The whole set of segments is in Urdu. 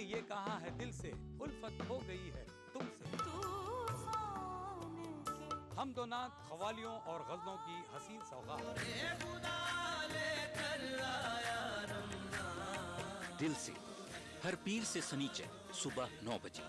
یہ کہا ہے دل سے الفت ہو گئی ہے تم سے. حمد و نعت قوالیوں اور غزلوں کی حسین سوغات. دل سے ہر پیر سے سنیچر صبح 9 بجے.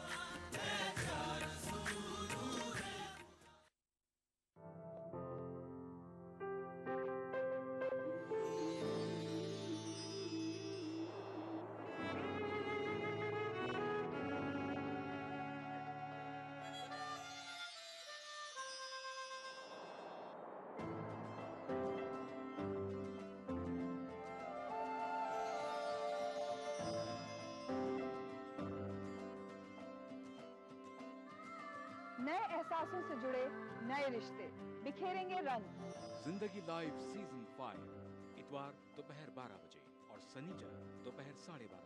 نئے احساسوں سے جڑے نئے رشتے بکھیریں گے رنگ. زندگی لائیو سیزن 5 اتوار دوپہر 12 بجے اور سنیچر دوپہر 12:30 بجے.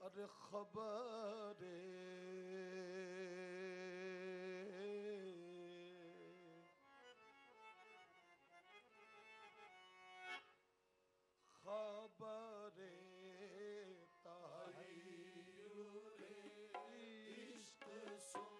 ارے خبر خبر تحیر عشق سن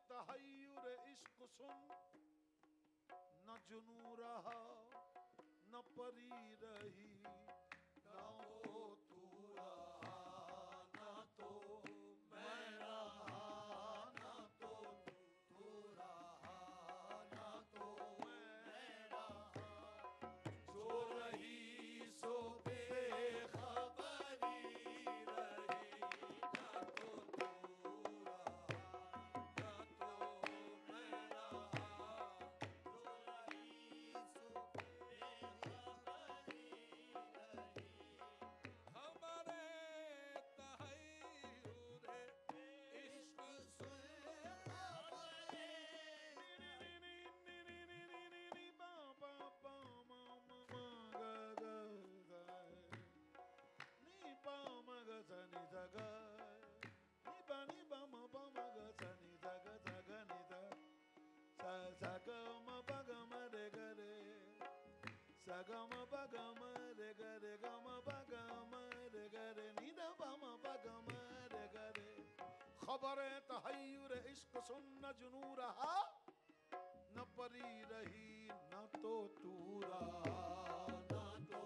تحیر عشق سن نہ جنوں رہا نہ پری رہی نہ وہ تو رہا نہ تو میں رہا نہ تو تو رہا نہ تو میں رہا جو رہی سو بے خبری رہی نہ تو Sagama bagama re gare gama bagama re gare nida bama bagama re gare خبر تحیر عشق سن نہ جنوں رہا نہ پری رہی نہ تو تو رہا نہ تو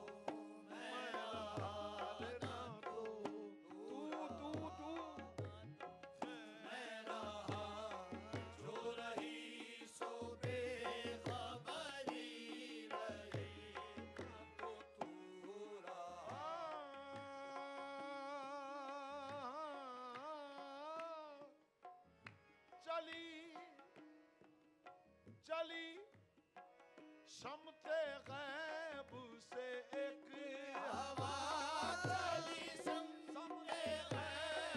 میں رہا نہ تو تو میں رہا جو رہی سو بے خبری رہی نہ تو تو رہا چلی چلی شمت غیب سے ایک ہوا چلی شمت غیب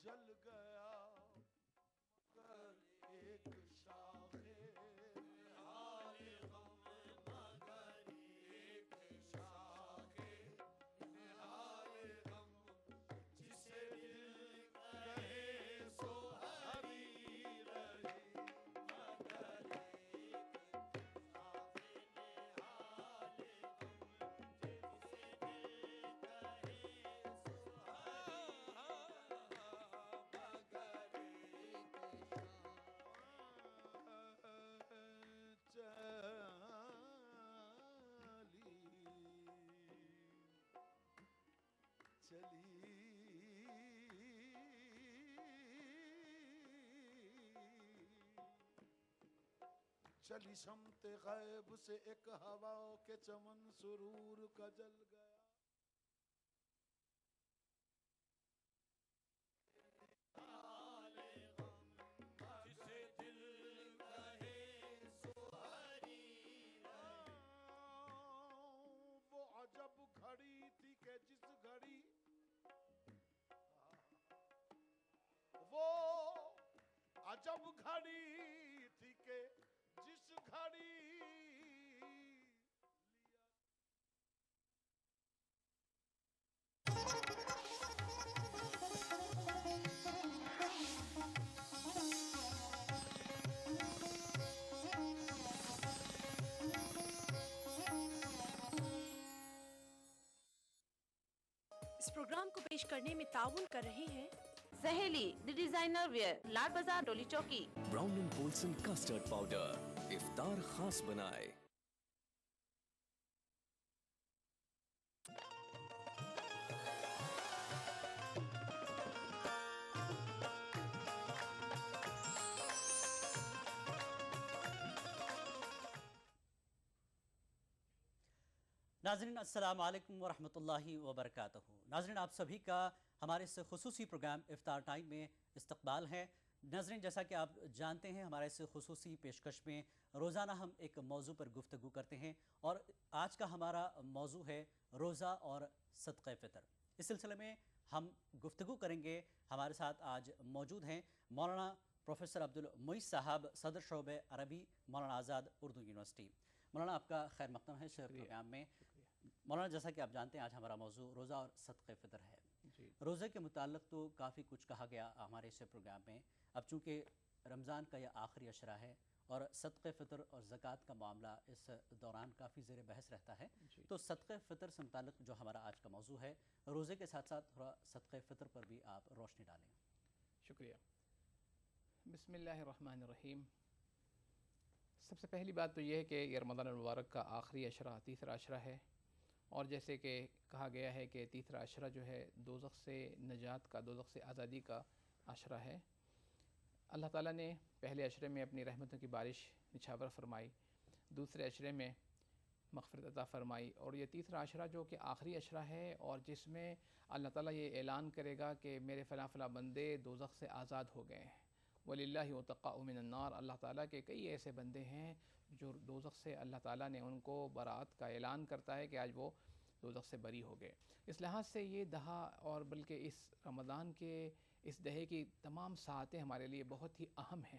جل گیا مگر ایک شاخے نہال غم مگر ایک شاخے نہال غم جسے دل کہے سو ہری رہے مگر ایک شاخے نہال غم جسے دل کہے سو چلی سمت غیب سے ایک ہوا کے چمن سرور کا جل گیا جسے دل کہے سو ہری وہ عجب گھڑی تھی کہ جس گھڑی وہ عجب گھڑی تھی کہ جس گھڑی اس پروگرام کو پیش کرنے میں تعاون کر رہے ہیں سہیلی دی ڈیزائنر ویئر، لال بازار، ڈولی چوکی۔ Brown and Polson custard powder افطار خاص بنائے۔ ناظرین السلام علیکم ورحمۃ اللہ وبرکاتہ۔ ناظرین آپ سبھی کا ہمارے اس خصوصی پروگرام افطار ٹائم میں استقبال ہے۔ ناظرین جیسا کہ آپ جانتے ہیں ہمارے اس خصوصی پیشکش میں روزانہ ہم ایک موضوع پر گفتگو کرتے ہیں اور آج کا ہمارا موضوع ہے روزہ اور صدقہ فطر۔ اس سلسلے میں ہم گفتگو کریں گے۔ ہمارے ساتھ آج موجود ہیں مولانا پروفیسر عبدالمعیز صاحب، صدر شعبہ عربی، مولانا آزاد اردو یونیورسٹی۔ مولانا آپ کا خیر مقدم ہے اس پروگرام میں۔ مولانا جیسا کہ آپ جانتے ہیں آج ہمارا موضوع روزہ اور صدقہ فطر ہے۔ روزے کے متعلق تو کافی کچھ کہا گیا ہمارے اس پروگرام میں۔ اب چونکہ رمضان کا یہ آخری عشرہ ہے اور صدقہ فطر اور زکوٰۃ کا معاملہ اس دوران کافی زیر بحث رہتا ہے، تو صدقہ فطر سے متعلق جو ہمارا آج کا موضوع ہے، روزے کے ساتھ ساتھ تھوڑا صدقہ فطر پر بھی آپ روشنی ڈالیں۔ شکریہ۔ بسم اللہ الرحمن الرحیم۔ سب سے پہلی بات تو یہ ہے کہ یہ رمضان المبارک کا آخری عشرہ، تیسرا عشرہ ہے، اور جیسے کہ کہا گیا ہے کہ تیسرا عشرہ جو ہے دوزخ سے نجات کا، دوزخ سے آزادی کا عشرہ ہے۔ اللہ تعالیٰ نے پہلے عشرے میں اپنی رحمتوں کی بارش نچھاور فرمائی، دوسرے عشرے میں مغفرت عطا فرمائی، اور یہ تیسرا عشرہ جو کہ آخری عشرہ ہے اور جس میں اللہ تعالیٰ یہ اعلان کرے گا کہ میرے فلاں فلاں بندے دوزخ سے آزاد ہو گئے ہیں۔ وَلِلَّهِ عُتَقَاءُ مِنَ النَّارِ، اللہ تعالیٰ کے کئی ایسے بندے ہیں جو دوزخ سے اللہ تعالیٰ نے ان کو برات کا اعلان کرتا ہے کہ آج وہ دوزخ سے بری ہو گئے۔ اس لحاظ سے یہ دہا اور بلکہ اس رمضان کے اس دہے کی تمام ساعتیں ہمارے لیے بہت ہی اہم ہیں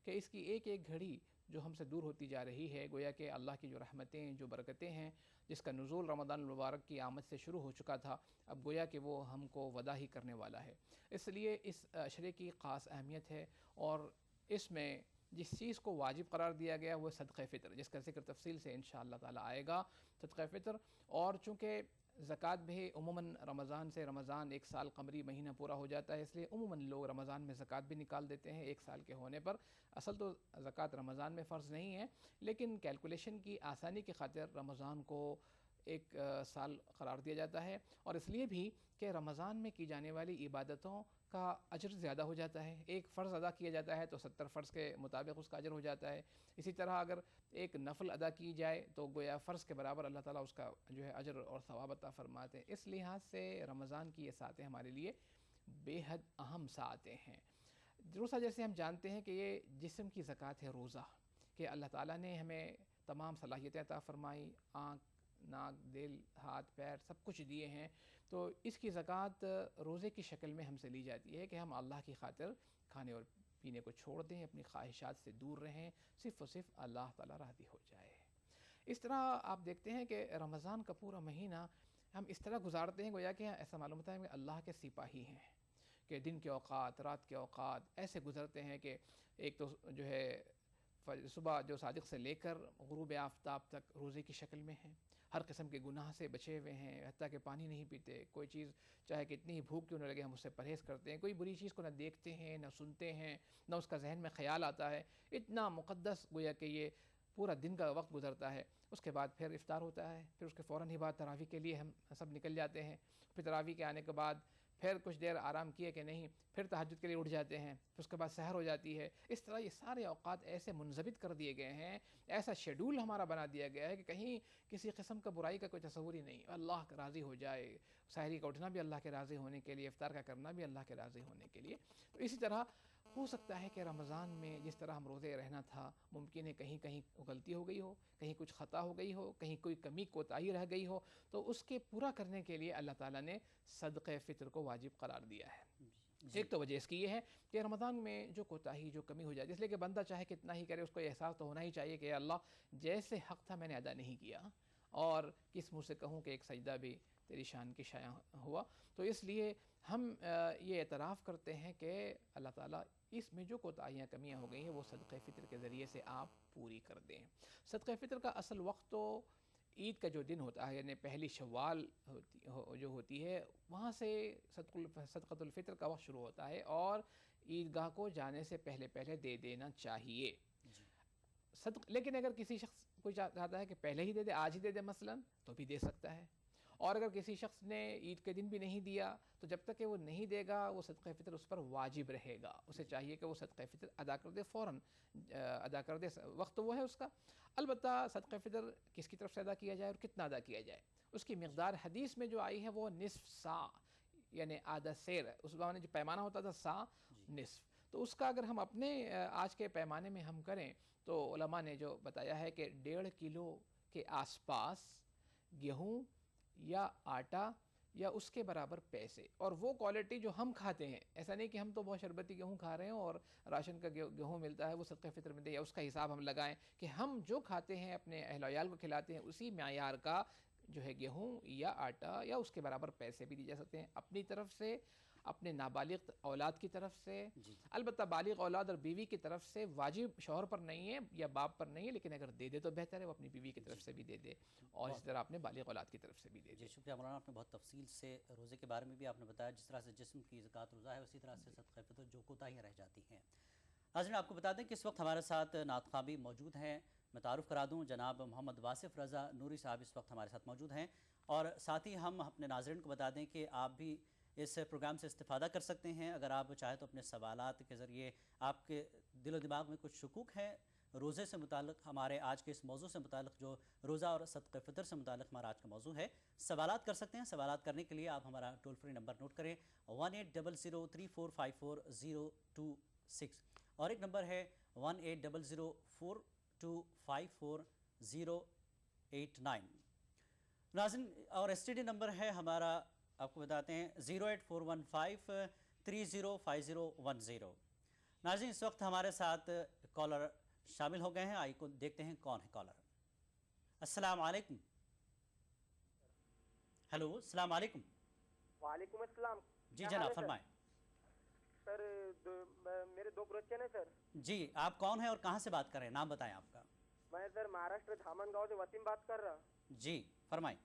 کہ اس کی ایک ایک گھڑی جو ہم سے دور ہوتی جا رہی ہے، گویا کہ اللہ کی جو رحمتیں، جو برکتیں ہیں، جس کا نزول رمضان المبارک کی آمد سے شروع ہو چکا تھا، اب گویا کہ وہ ہم کو وداع ہی کرنے والا ہے۔ اس لیے اس عشرے کی خاص اہمیت ہے، اور اس میں جس چیز کو واجب قرار دیا گیا وہ صدقہ فطر، جس کا ذکر تفصیل سے انشاءاللہ تعالیٰ آئے گا۔ صدقہ فطر، اور چونکہ زکوٰۃ بھی عموماً رمضان ایک سال قمری مہینہ پورا ہو جاتا ہے، اس لیے عموماً لوگ رمضان میں زکوٰۃ بھی نکال دیتے ہیں ایک سال کے ہونے پر۔ اصل تو زکوٰۃ رمضان میں فرض نہیں ہے، لیکن کیلکولیشن کی آسانی کی خاطر رمضان کو ایک سال قرار دیا جاتا ہے، اور اس لیے بھی کہ رمضان میں کی جانے والی عبادتوں کا اجر زیادہ ہو جاتا ہے۔ ایک فرض ادا کیا جاتا ہے تو 70 فرض کے مطابق اس کا اجر ہو جاتا ہے، اسی طرح اگر ایک نفل ادا کی جائے تو گویا فرض کے برابر اللہ تعالیٰ اس کا جو ہے اجر اور ثواب عطا فرماتے ہیں۔ اس لحاظ سے رمضان کی یہ ساعتیں ہمارے لیے بے حد اہم ساعتیں ہیں۔ روزہ جیسے ہم جانتے ہیں کہ یہ جسم کی زکوٰۃ ہے روزہ، کہ اللہ تعالیٰ نے ہمیں تمام صلاحیتیں عطا فرمائی، آنکھ، ناک دل ہاتھ پیر سب کچھ دیے ہیں، تو اس کی زکوٰۃ روزے کی شکل میں ہم سے لی جاتی ہے کہ ہم اللہ کی خاطر کھانے اور پینے کو چھوڑ دیں، اپنی خواہشات سے دور رہیں، صرف و صرف اللہ تعالیٰ راضی ہو جائے۔ اس طرح آپ دیکھتے ہیں کہ رمضان کا پورا مہینہ ہم اس طرح گزارتے ہیں گویا کہ ایسا معلوم ہوتا ہے کہ اللہ کے سپاہی ہیں، کہ دن کے اوقات رات کے اوقات ایسے گزرتے ہیں کہ ایک تو جو ہے صبح جو صادق سے لے کر غروب آفتاب تک روزے کی شکل میں ہیں، ہر قسم کے گناہ سے بچے ہوئے ہیں، حتیٰ کہ پانی نہیں پیتے، کوئی چیز چاہے کتنی ہی بھوک کیوں نہ لگے ہم اس سے پرہیز کرتے ہیں، کوئی بری چیز کو نہ دیکھتے ہیں نہ سنتے ہیں نہ اس کا ذہن میں خیال آتا ہے، اتنا مقدس گویا کہ یہ پورا دن کا وقت گزرتا ہے۔ اس کے بعد پھر افطار ہوتا ہے، پھر اس کے فوراً ہی بعد تراویح کے لیے ہم سب نکل جاتے ہیں، پھر تراویح کے آنے کے بعد پھر کچھ دیر آرام کیے کہ نہیں، پھر تہجد کے لیے اٹھ جاتے ہیں، پھر اس کے بعد سحر ہو جاتی ہے۔ اس طرح یہ سارے اوقات ایسے منضبط کر دیے گئے ہیں، ایسا شیڈول ہمارا بنا دیا گیا ہے کہ کہیں کسی قسم کا برائی کا کوئی تصور ہی نہیں، اللہ کا راضی ہو جائے، سحری کا اٹھنا بھی اللہ کے راضی ہونے کے لیے، افطار کا کرنا بھی اللہ کے راضی ہونے کے لیے۔ تو اسی طرح ہو سکتا ہے کہ رمضان میں جس طرح ہم روزے رہنا تھا، ممکن ہے کہیں کہیں غلطی ہو گئی ہو، کہیں کچھ خطا ہو گئی ہو، کہیں کوئی کمی کوتاہی رہ گئی ہو، تو اس کے پورا کرنے کے لیے اللہ تعالیٰ نے صدقہ فطر کو واجب قرار دیا ہے۔ ایک تو وجہ اس کی یہ ہے کہ رمضان میں جو کوتاہی جو کمی ہو جائے، اس لیے کہ بندہ چاہے کتنا ہی کرے، اس کو احساس تو ہونا ہی چاہیے کہ اللہ جیسے حق تھا میں نے ادا نہیں کیا، اور کس منہ سے کہوں کہ ایک سجدہ بھی تیری شان کی شایع ہوا۔ تو اس لیے ہم یہ اعتراف کرتے ہیں کہ اللہ تعالیٰ اس میں جو کوتاہیاں کمیاں ہو گئی ہیں وہ صدقہ فطر کے ذریعے سے آپ پوری کر دیں۔ صدقہ فطر کا اصل وقت تو عید کا جو دن ہوتا ہے، یعنی پہلی شوال جو ہوتی ہے، وہاں سے صدقۃ الفطر کا وقت شروع ہوتا ہے، اور عیدگاہ کو جانے سے پہلے پہلے دے دینا چاہیے۔ لیکن اگر کسی شخص کوئی چاہتا ہے کہ پہلے ہی دے دے، آج ہی دے دے مثلاً، تو بھی دے سکتا ہے، اور اگر کسی شخص نے عید کے دن بھی نہیں دیا تو جب تک کہ وہ نہیں دے گا وہ صدقہ فطر اس پر واجب رہے گا، اسے چاہیے کہ وہ صدقہ فطر ادا کر دے، فوراً ادا کر دے، وقت تو وہ ہے اس کا۔ البتہ صدقہ فطر کس کی طرف سے ادا کیا جائے اور کتنا ادا کیا جائے، اس کی مقدار حدیث میں جو آئی ہے وہ نصف سا، یعنی آدھا سیر ہے۔ اس زمانے جو پیمانہ ہوتا تھا سا نصف، تو اس کا اگر ہم اپنے آج کے پیمانے میں ہم کریں تو علماء نے جو بتایا ہے کہ 1.5 کلو کے آس پاس گیہوں یا آٹا یا اس کے برابر پیسے، اور وہ کوالٹی جو ہم کھاتے ہیں، ایسا نہیں کہ ہم تو بہت شربتی گیہوں کھا رہے ہیں اور راشن کا گیہوں ملتا ہے وہ صدقہ فطر میں دے، یا اس کا حساب ہم لگائیں کہ ہم جو کھاتے ہیں اپنے اہل و عیال کو کھلاتے ہیں اسی معیار کا جو ہے گیہوں یا آٹا یا اس کے برابر پیسے بھی دی جا سکتے ہیں، اپنی طرف سے، اپنے نابالغ اولاد کی طرف سے، البتہ بالغ اولاد اور بیوی کی طرف سے واجب شوہر پر نہیں ہے یا باپ پر نہیں ہے، لیکن اگر دے دے تو بہتر ہے، وہ اپنی بیوی کی طرف سے بھی دے دے اور اس طرح اپنے بالغ اولاد کی طرف سے بھی دے دے۔ شکریہ مولانا، آپ نے بہت تفصیل سے روزے کے بارے میں بھی آپ نے بتایا، جس طرح سے جسم کی زکوٰۃ روزہ ہے اسی طرح سے صدقہ فطر جو کوتاہیاں رہ جاتی ہیں۔ ناظرین آپ کو بتا دیں کہ اس وقت ہمارے ساتھ نعت خوان بھی موجود ہیں، میں تعارف کرا دوں، جناب محمد واصف رضا نوری صاحب اس وقت ہمارے ساتھ موجود ہیں، اور ساتھ ہی ہم اپنے ناظرین کو بتا دیں کہ آپ بھی اس پروگرام سے استفادہ کر سکتے ہیں، اگر آپ چاہیں تو اپنے سوالات کے ذریعے، آپ کے دل و دماغ میں کچھ شکوک ہے روزے سے متعلق، ہمارے آج کے اس موضوع سے متعلق جو روزہ اور صدقہ فطر سے متعلق ہمارا آج کا موضوع ہے، سوالات کر سکتے ہیں۔ سوالات کرنے کے لیے آپ ہمارا ٹول فری نمبر نوٹ کریں 180034540226، اور ایک نمبر ہے 180042540889۔ ناظرین اور ایس ٹی ڈی نمبر ہے ہمارا، آپ کو بتاتے ہیں 08415305010۔ ناظرین اس وقت ہمارے ساتھ کالر شامل ہو گئے ہیں، آئیے کو دیکھتے ہیں کون ہے کالر۔ السلام علیکم۔ ہیلو، السلام علیکم۔ وعلیکم السلام۔ جی جناب فرمائیں۔ سر میرے 2 کوسچن ہیں سر۔ جی آپ کون ہیں اور کہاں سے بات کر رہے ہیں، نام بتائیں آپ کا۔ میں سر مہاراشٹر دھامن گاؤں سے وسیم بات کر رہا۔ جی فرمائیں۔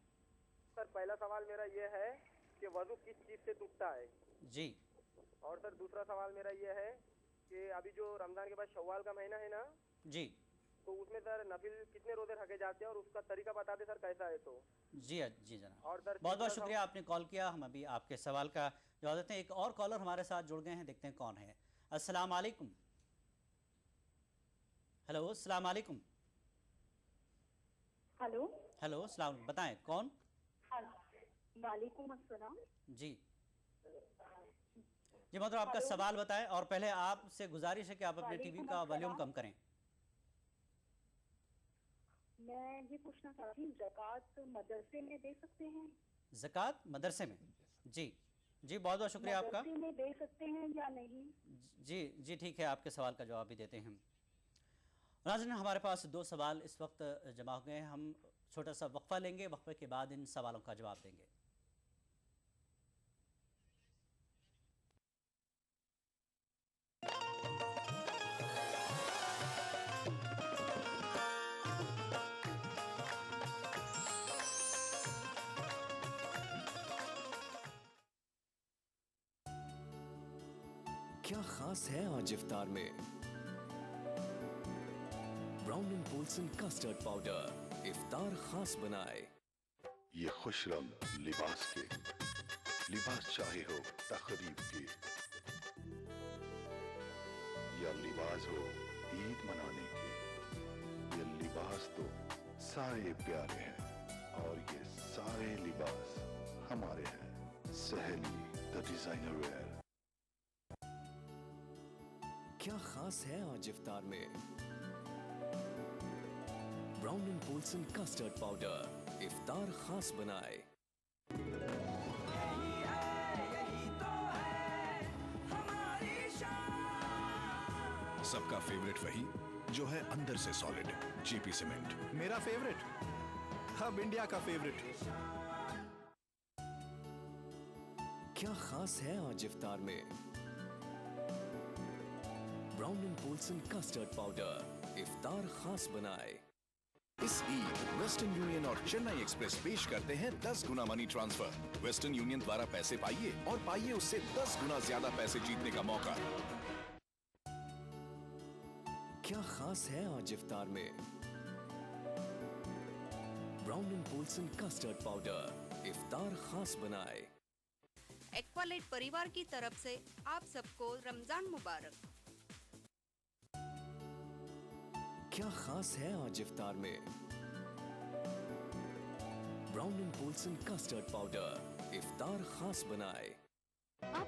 سر پہلا سوال میرا یہ ہے کہ وضو کس چیز سے ٹوٹتا ہے؟ جی۔ اور سر دوسرا سوال میرا یہ ہے کہ ابھی جو رمضان کے بعد شوال کا مہینہ ہے نا جی، تو اس میں سر نفل کتنے روزے رکھے جاتے ہیں اور اس کا طریقہ بتا دیں سر کیسا ہے تو۔ جی جی جناب، اور سر بہت بہت شکریہ آپ نے کال کیا، ہم ابھی آپ کے سوال کا جواب دیتے ہیں۔ ایک اور کالر ہمارے ساتھ جڑ گئے ہیں، دیکھتے ہیں کون ہے۔ السلام علیکم۔ ہیلو، السلام علیکم۔ ہیلو ہیلو، السلام علیکم، بتائیں کون؟ وعلیکم السلام۔ جی جی مطلب آپ کا سوال بتائیں، اور پہلے آپ سے گزارش ہے کہ آپ اپنے ٹی وی کا والیوم کم کریں۔ میں یہ پوچھنا چاہتی ہوں زکوٰۃ مدرسے میں دے سکتے ہیں؟ زکوٰۃ مدرسے میں؟ جی جی بہت بہت شکریہ آپ کا. مدرسے میں دے سکتے ہیں یا نہیں؟ جی ٹھیک ہے، آپ کے سوال کا جواب بھی دیتے ہیں ہم. ناظرین ہمارے پاس 2 سوال اس وقت جمع ہو گئے ہیں، ہم چھوٹا سا وقفہ لیں گے، وقفے کے بعد ان سوالوں کا جواب دیں گے. کیا خاص ہے آج افطار میں؟ Brown and Polson custard powder افطار خاص بنائے. یہ خوش رنگ لباس کے لباس چاہے ہو تقریب کی یا لباس ہو عید منانے کے، یہ لباس تو سارے پیارے ہیں اور یہ سارے لباس ہمارے ہیں. سہیلی دا ڈیزائنر ویئر. کیا خاص ہے آج افطار میں؟ Brown and Polson custard powder افطار خاص بنائے. سب کا فیوریٹ وہی جو ہے اندر سے سالڈ، جی پی سیمنٹ. میرا فیوریٹ، اب انڈیا کا فیوریٹ. کیا خاص ہے آج افطار میں؟ Brown and Polson custard powder افطار خاص بنائے. اس عید ویسٹرن یونین اور چنئی ایکسپریس پیش کرتے ہیں 10 گنا منی ٹرانسفر. ویسٹرن یونین دوارا پیسے پائیے اور پائیے اس سے 10 گنا زیادہ پیسے جیتنے کا موقع. کیا خاص ہے آج افطار میں؟ Brown and Polson custard powder افطار خاص بنائے. ایکوالائٹ پریوار کی طرف سے آپ سب کو رمضان مبارک. کیا خاص ہے آج افطار میں؟ Brown and Polson custard powder افطار خاص بنائے. اب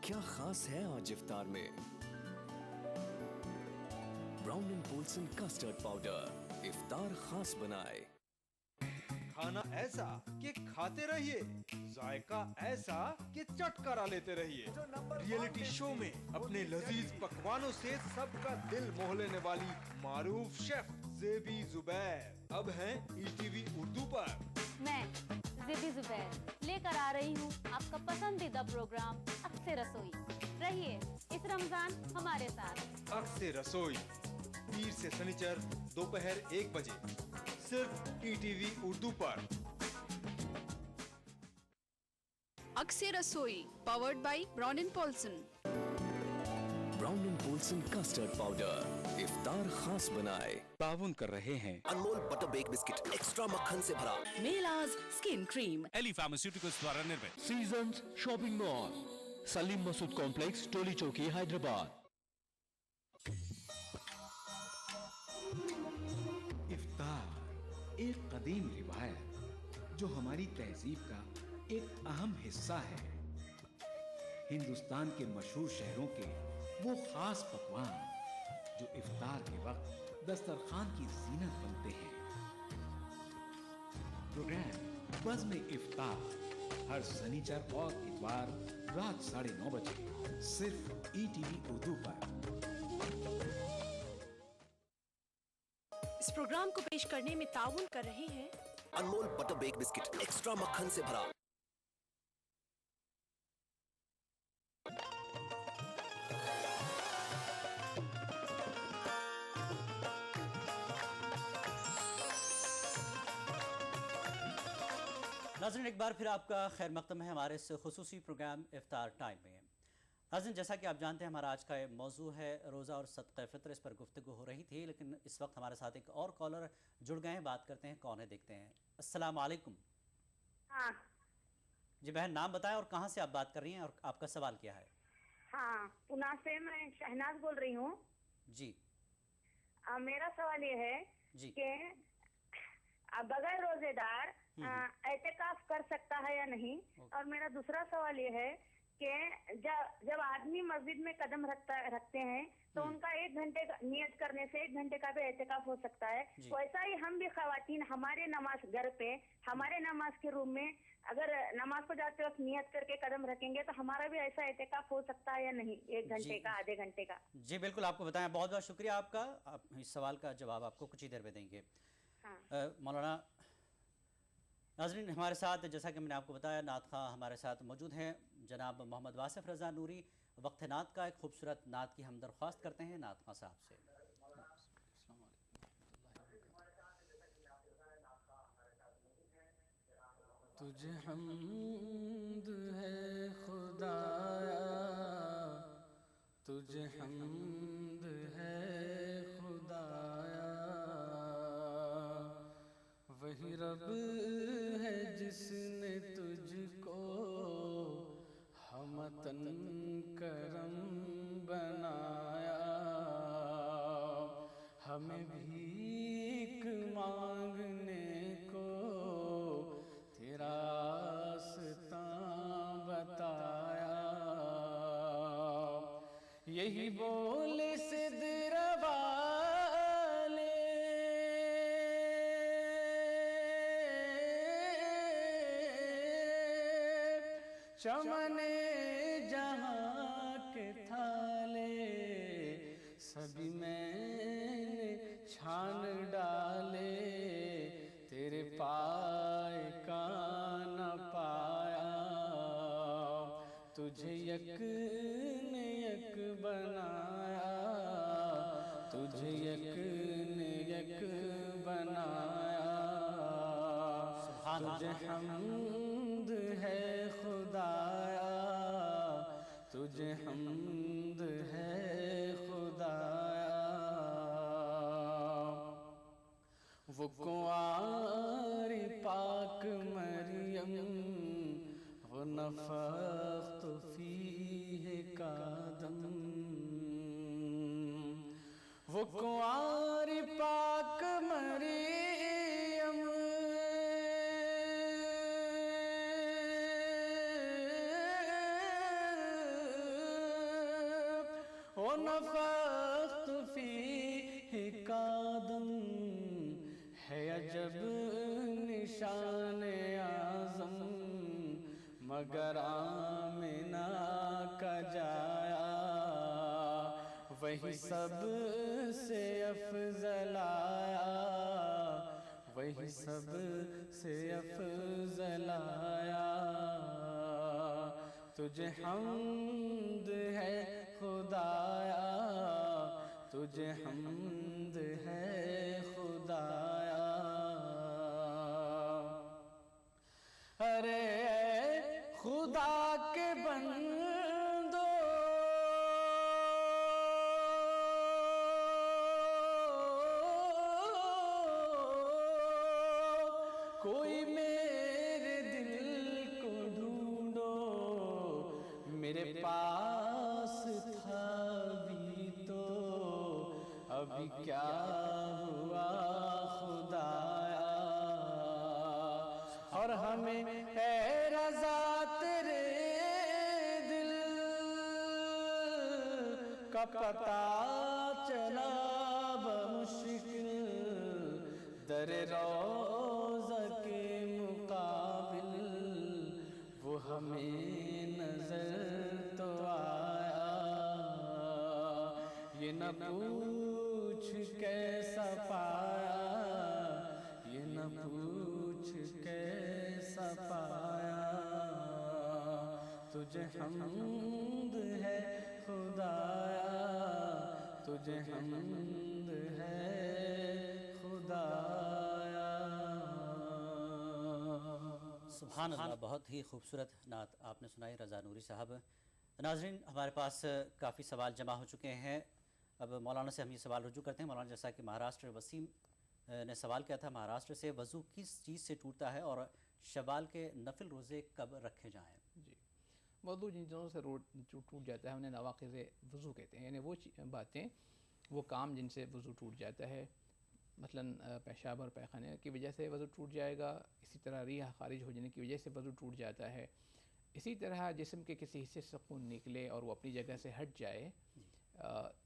کیا خاص ہے آج افطار میں؟ Brown and Polson custard powder افطار خاص بنائے. کھانا ایسا کہ کھاتے رہیے، ذائقہ ایسا کہ چٹکارا لیتے رہیے. ریئلٹی شو میں اپنے لذیذ پکوانوں سے سب کا دل موہ لینے والی معروف شیف زیبی زبیر اب ہیں ای ٹی وی اردو پر. میں زیبی زبیر لے کر آ رہی ہوں آپ کا پسندیدہ پروگرام عکس رسوئی. رہیے اس رمضان ہمارے ساتھ. عکس رسوئی پیر سے سنیچر دوپہر 1 بجے صرف ای ٹی وی اردو پر. عکس رسوئی powered by Brown and Polson. Brown and Polson custard powder افطار خاص بنائے. تعاون کر رہے ہیں انمول بٹر بیک بسکٹ ایکسٹرا مکھن سے بھرا. میلاز اسکن کریم. ایلی فارماسیوٹیکلز دوارا نرمت. سیزنز شاپنگ مال سلیم مسعود کمپلیکس ٹولی چوکی حیدرآباد. افطار ایک قدیم روایت جو ہماری تہذیب کا ایک اہم حصہ ہے. ہندوستان کے مشہور شہروں کے وہ خاص پکوان جو افطار کے وقت دسترخوان کی زینت بنتے ہیں. پروگرام بزم افطار ہر سنیچر اور اتوار رات 9:30 بجے صرف ای ٹی وی اردو پر. اس پروگرام کو پیش کرنے میں تعاون کر رہے ہیں انمول بٹر بیک بسکٹ ایکسٹرا مکھن سے بھرا. ناظرین ایک بار پھر آپ کا خیر مقدم ہے ہمارے اس خصوصی پروگرام افطار ٹائم میں. ناظرین جیسا کہ آپ جانتے ہیں ہمارا آج کا موضوع ہے روزہ اور صدقہ فطر. اس پر گفتگو ہو رہی تھی لیکن اس وقت ہمارے ساتھ ایک اور کالر جڑ گئے ہیں. بات کرتے ہیں کون ہے دیکھتے ہیں. السلام علیکم. ہاں جی بہن نام بتائیں اور کہاں سے آپ بات کر رہی ہیں اور آپ کا سوال کیا ہے؟ ہاں پونا سے میں شہناز بول رہی ہوں. جی میرا سوال یہ ہے جی کہ بغیر روزے دار اعتکاف کر سکتا ہے یا نہیں. اور میرا دوسرا سوال یہ ہے کہ جب آدمی مسجد میں قدم رکھتے ہیں تو ان کا 1 گھنٹے نیت کرنے سے 1 گھنٹے کا بھی اعتکاف ہو سکتا ہے. ویسا ہی ہم بھی خواتین ہمارے نماز گھر پہ ہمارے نماز کے روم میں اگر نماز کو جاتے وقت نیت کر کے قدم رکھیں گے تو ہمارا بھی ایسا اعتکاف ہو سکتا ہے یا نہیں 1 گھنٹے کا آدھے گھنٹے کا؟ جی بالکل آپ کو بتائیں. بہت بہت شکریہ آپ کا. آپ اس سوال کا جواب آپ کو کچھ ہی دیر میں دیں گے. مولانا ناظرین ہمارے ساتھ جیسا کہ میں نے آپ کو بتایا نعت خواں ہمارے ساتھ موجود ہیں جناب محمد واصف رضا نوری. وقت نعت کا ایک خوبصورت نعت کی ہم درخواست کرتے ہیں نعت خواں صاحب سے. تجھے حمد ہے خدایا تجھے حمد ہے خدایا وہی رب ہے جس نے تجھ کو ہمتن کرم بنایا ہمیں بھیک مانگنے کو تیرا راستہ بتایا یہی بول صدر والے چمن جہاں کے تھالے سبھی میں نے چھان ڈالے تیرے پائے کا نہ پایا تجھے یک نے یک بنایا تجھے یک نے یک بنایا تجھے حمد ہے خدایا تجھے حمد ہے خدایا وہ کنوار پاک مریم وہ نفخت فیہ کادم وہ کنوار پاک مریم وہ نفخت فیہ کادم ہے عجب نشان اعظم مگر آمنہ کا جایا وہی سب سے افضل آیا وہی سب سے افضل آیا تجھے حمد ہے خدایا تجھے حمد ہے خدایا ارے خدا کے بندو کوئی میرے دل کو ڈھونڈو میرے پاس تھا بھی تو ابھی کیا ہوا خدایا اور ہمیں اے رضا تیرے دل کا پتہ چلا بمشکل در روضہ کے مقابل وہ ہمیں نظر تو آیا یہ نہ پوچھ کیسا پایا یہ نہ پوچھ کیسا پایا تجھے حمد ہے خدایا تجھے حمد ہے خدایا. سبحان اللہ. بہت ہی خوبصورت نعت آپ نے سنائی رضا نوری صاحب. ناظرین ہمارے پاس کافی سوال جمع ہو چکے ہیں. اب مولانا سے ہم یہ سوال رجوع کرتے ہیں. مولانا جیسا کہ مہاراشٹر وسیم نے سوال کیا تھا مہاراشٹر سے وضو کس چیز سے ٹوٹتا ہے اور شوال کے نفل روزے کب رکھے جائیں؟ جی وضو جن چیزوں سے ٹوٹ جاتا ہے انہیں نواقض وضو کہتے ہیں. یعنی وہ باتیں وہ کام جن سے وضو ٹوٹ جاتا ہے مثلاً پیشاب اور پیخانے کی وجہ سے وضو ٹوٹ جائے گا. اسی طرح ریح خارج ہو جانے کی وجہ سے وضو ٹوٹ جاتا ہے. اسی طرح جسم کے کسی حصے سے خون نکلے اور وہ اپنی جگہ سے ہٹ جائے،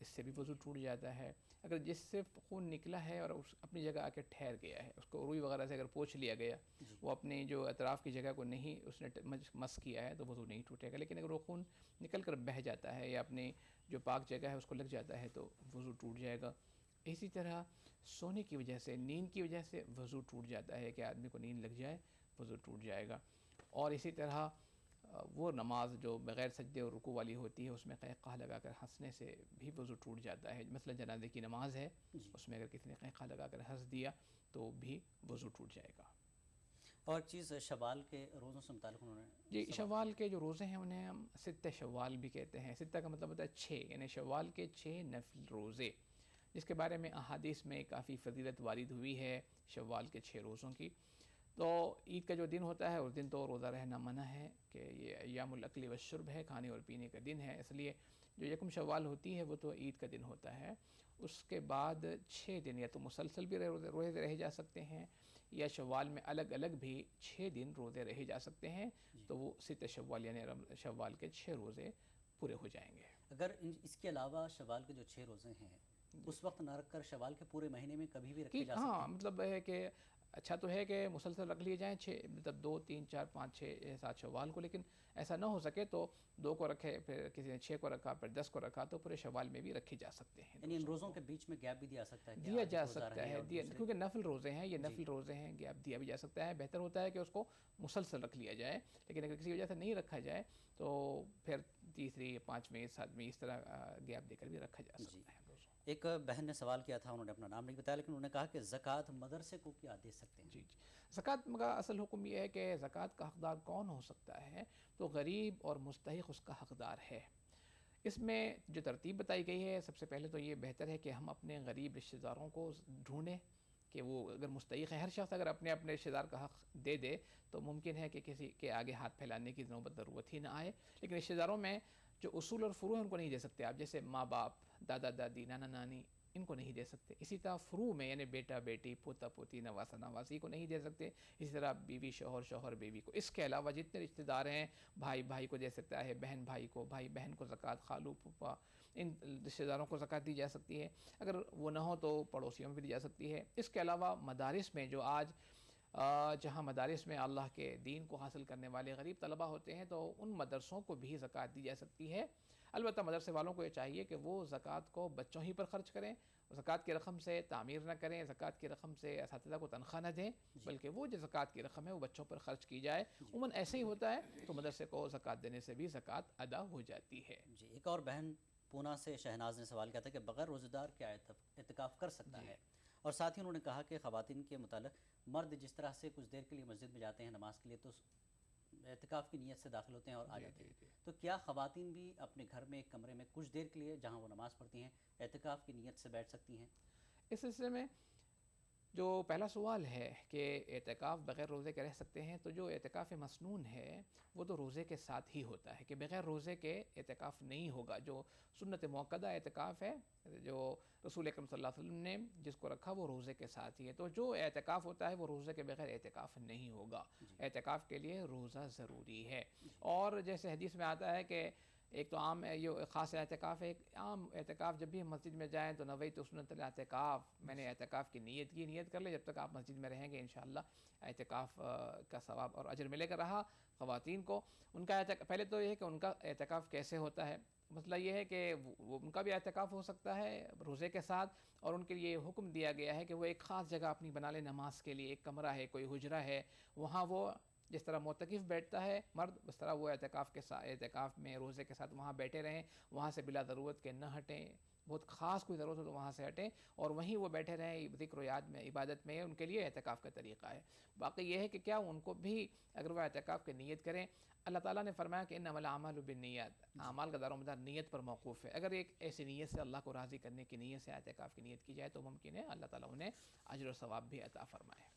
اس سے بھی وضو ٹوٹ جاتا ہے۔ اگر جس سے خون نکلا ہے اور اس اپنی جگہ آ کے ٹھہر گیا ہے، اس کو روئی وغیرہ سے اگر پوچھ لیا گیا، وہ اپنے جو اطراف کی جگہ کو نہیں اس نے مس کیا ہے تو وضو نہیں ٹوٹے گا۔ لیکن اگر وہ خون نکل کر بہہ جاتا ہے یا اپنی جو پاک جگہ ہے اس کو لگ جاتا ہے تو وضو ٹوٹ جائے گا۔ اسی طرح سونے کی وجہ سے، نیند کی وجہ سے وضو ٹوٹ جاتا ہے کہ آدمی کو نیند لگ جائے وضو ٹوٹ جائے گا۔ اور اسی طرح وہ نماز جو بغیر سجدے اور رکوع والی ہوتی ہے اس میں قہقہ لگا کر ہنسنے سے بھی وضو ٹوٹ جاتا ہے۔ مثلا جنازے کی نماز ہے، اس میں اگر کسی نے قہقہ لگا کر ہنس دیا تو بھی وضو ٹوٹ جائے گا۔ اور چیز شوال کے روزوں سے متعلق انہوں نے جی، شوال کے جو روزے ہیں انہیں ہم ستہ شوال بھی کہتے ہیں۔ ستہ کا مطلب ہوتا ہے 6، یعنی شوال کے 6 نفل روزے، جس کے بارے میں احادیث میں کافی فضیلت وارد ہوئی ہے شوال کے 6 روزوں کی۔ تو عید کا جو دن ہوتا ہے اس دن تو روزہ رہنا منع ہے کہ یہ ایام الاکل والشرب ہے، کھانے اور پینے کا دن ہے، اس لیے جو یکم شوال ہوتی ہے وہ تو عید کا دن ہوتا ہے۔ اس کے بعد 6 دن یا تو مسلسل بھی روزے رہے جا سکتے ہیں یا شوال میں الگ الگ بھی 6 دن روزے رہے جا سکتے ہیں، تو وہ ست شوال یعنی شوال کے 6 روزے پورے ہو جائیں گے۔ اگر اس کے علاوہ شوال کے جو 6 روزے ہیں اس وقت نہ رکھ کر شوال کے پورے مہینے میں کبھی بھی رکھے جا سکتے ہیں؟ ہاں، مطلب ہے کہ اچھا تو ہے کہ مسلسل رکھ لیے جائیں 6، مطلب 2 3 4 5 6 7 شوال کو، لیکن ایسا نہ ہو سکے تو 2 کو رکھے، پھر کسی نے 6 کو رکھا، پھر 10 کو رکھا، تو پورے شوال میں بھی رکھے جا سکتے ہیں۔ یعنی ان روزوں کے بیچ میں گیپ بھی دیا سکتا ہے؟ دیا جا سکتا ہے، کیونکہ نفل روزے ہیں، یہ نفل روزے ہیں، گیپ دیا بھی جا سکتا ہے۔ بہتر ہوتا ہے کہ اس کو مسلسل رکھ لیا جائے، لیکن اگر کسی وجہ سے نہیں رکھا جائے تو پھر 3 5 7 اس طرح گیپ دے کر بھی رکھا جا سکتا ہے۔ ایک بہن نے سوال کیا تھا، انہوں نے اپنا نام نہیں بتایا، لیکن انہوں نے کہا کہ زکوٰۃ مدرسے کو کیا دے سکتے ہیں؟ جی، زکوٰۃ کا اصل حکم یہ ہے کہ زکوٰۃ کا حقدار کون ہو سکتا ہے، تو غریب اور مستحق اس کا حقدار ہے۔ اس میں جو ترتیب بتائی گئی ہے، سب سے پہلے تو یہ بہتر ہے کہ ہم اپنے غریب رشتہ داروں کو ڈھونڈیں کہ وہ اگر مستحق ہے۔ ہر شخص اگر اپنے رشتہ دار کا حق دے دے تو ممکن ہے کہ کسی کے آگے ہاتھ پھیلانے کی نوبت ضرورت ہی نہ آئے، لیکن رشتہ داروں میں جو اصول اور فروع ہیں ان کو نہیں دے سکتے آپ، جیسے ماں باپ، دادا دادی، نانا نانی، ان کو نہیں دے سکتے۔ اسی طرح فروع میں یعنی بیٹا بیٹی، پوتا پوتی، نواسا نواسی کو نہیں دے سکتے۔ اسی طرح بیوی شوہر، شوہر بیوی کو۔ اس کے علاوہ جتنے رشتہ دار ہیں، بھائی بھائی کو دے سکتا ہے، بہن بھائی کو، بھائی بہن کو زکوٰۃ، خالو پھوپھا، ان رشتہ داروں کو زکوٰۃ دی جا سکتی ہے۔ اگر وہ نہ ہو تو پڑوسیوں میں بھی دی جا سکتی ہے۔ اس کے علاوہ مدارس میں جو آج جہاں مدارس میں اللہ کے دین کو حاصل کرنے والے غریب طلبہ ہوتے ہیں تو ان مدرسوں کو بھی زکوٰۃ دی جا سکتی ہے۔ البتہ مدرسے والوں کو یہ چاہیے کہ وہ زکوٰۃ کو بچوں ہی پر خرچ کریں، زکوٰۃ کی رقم سے تعمیر نہ کریں، زکوٰۃ کی رقم سے اساتذہ کو تنخواہ نہ دیں، بلکہ وہ جو زکوٰۃ کی رقم ہے وہ بچوں پر خرچ کی جائے۔ عموماً ایسے ہی ہوتا ہے تو مدرسے کو زکوٰۃ دینے سے بھی زکوٰۃ ادا ہو جاتی ہے۔ جی، ایک اور بہن پونا سے شہناز نے سوال کیا تھا کہ بغیر روزہ دار کیا اعتکاف کر سکتا ہے؟ اور ساتھ ہی انہوں نے کہا کہ خواتین کے متعلق مرد جس طرح سے کچھ دیر کے لیے مسجد میں جاتے ہیں نماز کے لیے تو اعتکاف کی نیت سے داخل ہوتے ہیں اور آ جاتے ہیں، تو کیا خواتین بھی اپنے گھر میں ایک کمرے میں کچھ دیر کے لیے جہاں وہ نماز پڑھتی ہیں اعتکاف کی نیت سے بیٹھ سکتی ہیں؟ اس سلسلے میں جو پہلا سوال ہے کہ اعتکاف بغیر روزے کے رہ سکتے ہیں، تو جو اعتکاف مسنون ہے وہ تو روزے کے ساتھ ہی ہوتا ہے کہ بغیر روزے کے اعتکاف نہیں ہوگا۔ جو سنت موقدہ اعتکاف ہے جو رسول اکرم صلی اللہ علیہ وسلم نے جس کو رکھا وہ روزے کے ساتھ ہی ہے، تو جو اعتکاف ہوتا ہے وہ روزے کے بغیر اعتکاف نہیں ہوگا۔ اعتکاف کے لیے روزہ ضروری ہے۔ اور جیسے حدیث میں آتا ہے کہ ایک تو عام یہ خاص اعتکاف ہے، ایک عام اعتکاف جب بھی ہم مسجد میں جائیں تو نویت سنت الاعتکاف، میں نے اعتکاف کی نیت کر لے، جب تک آپ مسجد میں رہیں گے انشاءاللہ اعتکاف کا ثواب اور اجر ملے گا۔ رہا خواتین کو ان کا پہلے تو یہ ہے کہ ان کا اعتکاف کیسے ہوتا ہے، مسئلہ یہ ہے کہ وہ ان کا بھی اعتکاف ہو سکتا ہے روزے کے ساتھ، اور ان کے لیے حکم دیا گیا ہے کہ وہ ایک خاص جگہ اپنی بنا لیں نماز کے لیے، ایک کمرہ ہے، کوئی حجرہ ہے، وہاں وہ جس طرح معتکف بیٹھتا ہے مرد اس طرح وہ اعتکاف میں روزے کے ساتھ وہاں بیٹھے رہیں، وہاں سے بلا ضرورت کے نہ ہٹیں، بہت خاص کوئی ضرورت ہو تو وہاں سے ہٹیں اور وہیں وہ بیٹھے رہیں ذکر و یاد میں، عبادت میں، ان کے لیے اعتکاف کا طریقہ ہے۔ باقی یہ ہے کہ کیا ان کو بھی اگر وہ اعتکاف کی نیت کریں، اللہ تعالیٰ نے فرمایا کہ انما الاعمال بالنیات، اعمال کا دار و مدار نیت پر موقوف ہے۔ اگر ایک ایسی نیت سے اللہ کو راضی کرنے کی نیت سے اعتکاف کی نیت کی جائے تو ممکن ہے اللہ تعالیٰ انہیں اجر و ثواب بھی عطا فرمائے۔